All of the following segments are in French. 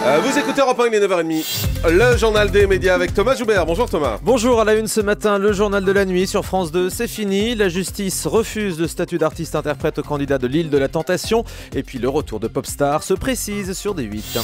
Vous écoutez Europe 1, il est 9h30. Le journal des médias avec Thomas Joubert. Bonjour Thomas. Bonjour, à la une ce matin, le journal de la nuit sur France 2, c'est fini. La justice refuse le statut d'artiste-interprète au candidat de l'île de la Tentation. Et puis le retour de Popstar se précise sur D8.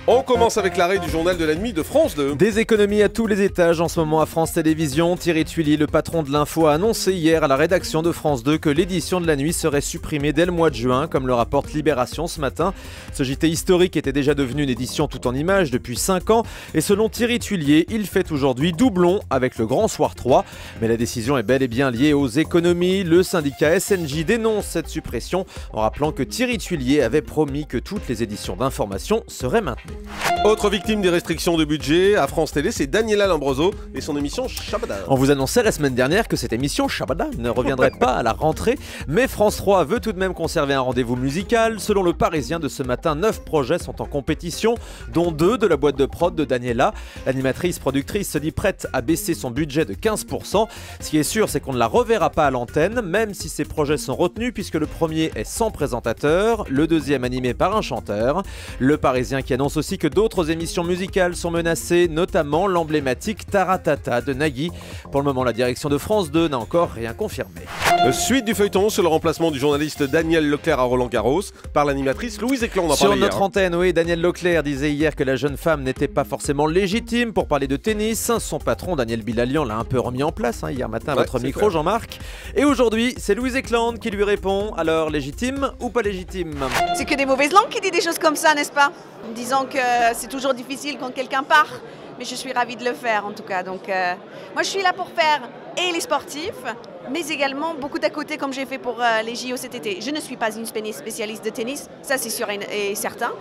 On commence avec l'arrêt du journal de la nuit de France 2. Des économies à tous les étages en ce moment à France Télévisions. Thierry Tuilly, le patron de l'info, a annoncé hier à la rédaction de France 2 que l'édition de la nuit serait supprimée dès le mois de juin, comme le rapporte Libération ce matin. Ce JT historique était déjà devenu une édition tout en images depuis 5 ans. Et selon Thierry Tuilly, il fait aujourd'hui doublon avec le Grand Soir 3. Mais la décision est bel et bien liée aux économies. Le syndicat SNJ dénonce cette suppression en rappelant que Thierry Tuilly avait promis que toutes les éditions d'information seraient maintenues. Autre victime des restrictions de budget à France Télé, c'est Daniela Lambroso et son émission Shabada. On vous annonçait la semaine dernière que cette émission Shabada ne reviendrait pas à la rentrée, mais France 3 veut tout de même conserver un rendez-vous musical. Selon le Parisien de ce matin, 9 projets sont en compétition, dont 2 de la boîte de prod de Daniela. L'animatrice productrice se dit prête à baisser son budget de 15%. Ce qui est sûr, c'est qu'on ne la reverra pas à l'antenne, même si ces projets sont retenus, puisque le premier est sans présentateur, le deuxième animé par un chanteur. Le Parisien qui annonce aussi que d'autres émissions musicales sont menacées, notamment l'emblématique Taratata de Nagui. Pour le moment, la direction de France 2 n'a encore rien confirmé. Suite du feuilleton sur le remplacement du journaliste Daniel Leclerc à Roland-Garros par l'animatrice Louise Ekland. Sur notre antenne, oui, Daniel Leclerc disait hier que la jeune femme n'était pas forcément légitime pour parler de tennis. Son patron, Daniel Bilalian, l'a un peu remis en place hier matin à votre micro, clair. Jean-Marc. Et aujourd'hui, c'est Louise Ekland qui lui répond. Alors, légitime ou pas légitime? C'est que des mauvaises langues qui disent des choses comme ça, n'est-ce pas? Disant que c'est toujours difficile quand quelqu'un part, mais je suis ravie de le faire en tout cas. Donc, moi je suis là pour faire et les sportifs, mais également beaucoup d'à côté comme j'ai fait pour les JO cet été. Je ne suis pas une spécialiste de tennis, ça c'est sûr et certain,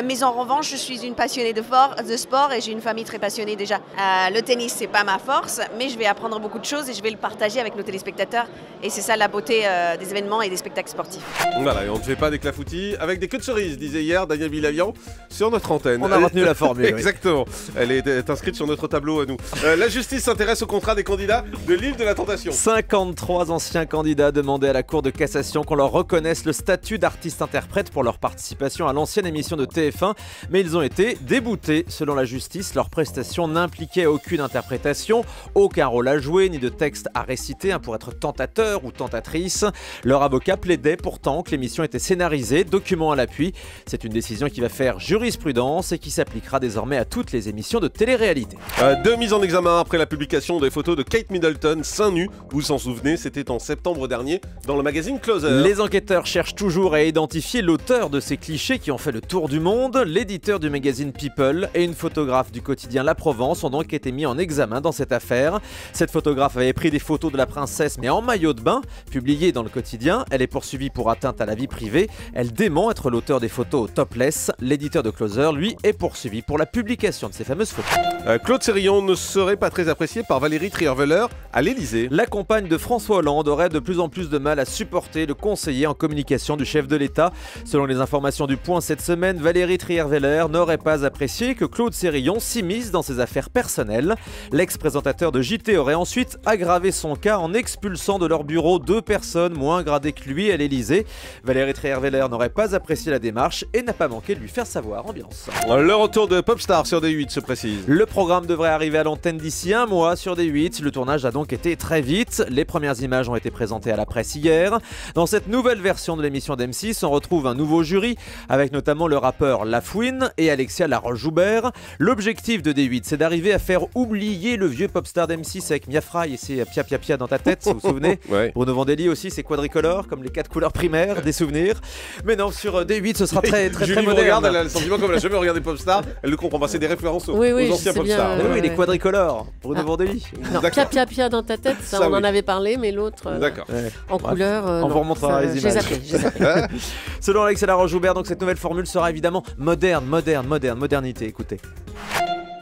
mais en revanche je suis une passionnée de sport et j'ai une famille très passionnée déjà. Le tennis c'est pas ma force, mais je vais apprendre beaucoup de choses et je vais le partager avec nos téléspectateurs et c'est ça la beauté des événements et des spectacles sportifs. Voilà, et on ne fait pas des clafoutis avec des queues de cerises, disait hier Daniel Bilalian sur notre antenne. On a retenu la formule. Exactement, elle est inscrite sur notre tableau à nous. La justice s'intéresse au contrat des candidats de l'île de la Tentation. 53 anciens candidats demandaient à la Cour de cassation qu'on leur reconnaisse le statut d'artiste-interprète pour leur participation à l'ancienne émission de TF1, mais ils ont été déboutés. Selon la justice, leur prestation n'impliquait aucune interprétation, aucun rôle à jouer, ni de texte à réciter pour être tentateur ou tentatrice. Leur avocat plaidait pourtant que l'émission était scénarisée, document à l'appui. C'est une décision qui va faire jurisprudence et qui s'appliquera désormais à toutes les émissions de télé-réalité. 2 mises en examen après la publication des photos de Kate Middleton, seins nus. Vous vous en souvenez, c'était en septembre dernier dans le magazine Closer. Les enquêteurs cherchent toujours à identifier l'auteur de ces clichés qui ont fait le tour du monde. L'éditeur du magazine People et une photographe du quotidien La Provence ont donc été mis en examen dans cette affaire. Cette photographe avait pris des photos de la princesse mais en maillot de bain, publiées dans le quotidien. Elle est poursuivie pour atteinte à la vie privée. Elle dément être l'auteur des photos topless. L'éditeur de Closer, lui, est poursuivi pour la publication de ces fameuses photos. Claude Sérillon ne serait pas très apprécié par Valérie Trierweiler à l'Élysée. La compagne de François Hollande aurait de plus en plus de mal à supporter le conseiller en communication du chef de l'État. Selon les informations du Point cette semaine, Valérie Trierweiler n'aurait pas apprécié que Claude Sérillon s'immisce dans ses affaires personnelles. L'ex-présentateur de JT aurait ensuite aggravé son cas en expulsant de leur bureau 2 personnes moins gradées que lui à l'Élysée. Valérie Trierweiler n'aurait pas apprécié la démarche et n'a pas manqué de lui faire savoir ambiance. Le retour de Popstar sur D8 se précise. Le programme devrait arriver à l'antenne d'ici un mois sur D8. Le tournage a donc été très vite. Les premières images ont été présentées à la presse hier. Dans cette nouvelle version de l'émission d'M6, on retrouve un nouveau jury avec notamment le rappeur Lafouine et Alexia Laroche-Joubert. L'objectif de D8, c'est d'arriver à faire oublier le vieux popstar d'M6 avec Mia Fry et ses Pia Pia Pia dans ta tête, vous vous souvenez? Ouais. Bruno Vandelli aussi, c'est quadricolore, comme les 4 couleurs primaires, des souvenirs. Mais non, sur D8, ce sera très Julie moderne. Regarde, elle a le sentiment comme elle n'a jamais regardé Popstar, elle ne comprend pas, c'est des références aux anciens Popstars. Oui, les quadricolores, Bruno Vandelli. Non, Pia Pia Pia dans ta tête, ça on en avait parlé, mais l'autre en couleur. On vous remontrera les images. J'ai zappé. Selon Alexia Laroche-Joubert, donc cette nouvelle formule sera évidemment modernité. Écoutez.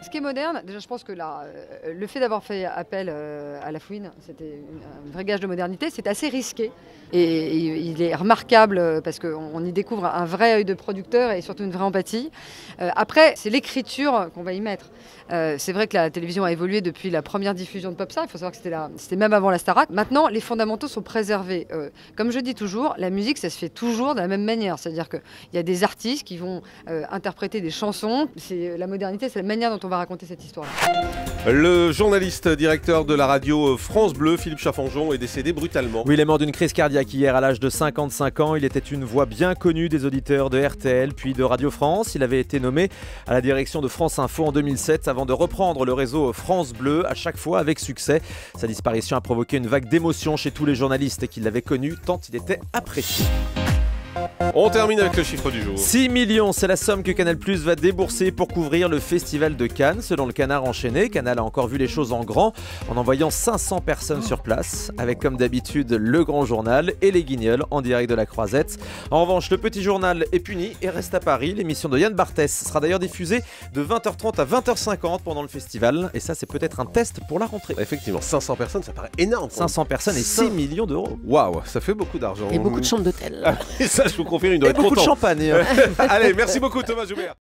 ce qui est moderne, déjà je pense que le fait d'avoir fait appel à la fouine, c'était un vrai gage de modernité, c'est assez risqué. Et il est remarquable parce qu'on y découvre un vrai œil de producteur et surtout une vraie empathie. Après, c'est l'écriture qu'on va y mettre. C'est vrai que la télévision a évolué depuis la première diffusion de Popstar. Il faut savoir que c'était même avant la Starac. Maintenant, les fondamentaux sont préservés. Comme je dis toujours, la musique, ça se fait toujours de la même manière. C'est-à-dire qu'il y a des artistes qui vont interpréter des chansons. La modernité, c'est la manière dont on va raconter cette histoire-là. Le journaliste directeur de la radio France Bleu, Philippe Chaffanjon, est décédé brutalement. Oui, il est mort d'une crise cardiaque hier à l'âge de 55 ans. Il était une voix bien connue des auditeurs de RTL puis de Radio France. Il avait été nommé à la direction de France Info en 2007 avant de reprendre le réseau France Bleu, à chaque fois avec succès. Sa disparition a provoqué une vague d'émotion chez tous les journalistes qui l'avaient connu tant il était apprécié. On termine avec le chiffre du jour. 6 millions, c'est la somme que Canal+ va débourser pour couvrir le festival de Cannes. Selon le Canard enchaîné, Canal a encore vu les choses en grand en envoyant 500 personnes sur place, avec comme d'habitude le grand journal et les Guignols en direct de la Croisette. En revanche, le petit journal est puni et reste à Paris. L'émission de Yann Barthès sera d'ailleurs diffusée de 20h30 à 20h50 pendant le festival. Et ça, c'est peut-être un test pour la rentrée. Effectivement, 500 personnes, ça paraît énorme. 500 personnes et 6 millions d'euros. Waouh, ça fait beaucoup d'argent. Et beaucoup de chambres d'hôtel. Et ça, je vous confirme, il doit être beaucoup content. de champagne. Allez, merci beaucoup Thomas Joubert.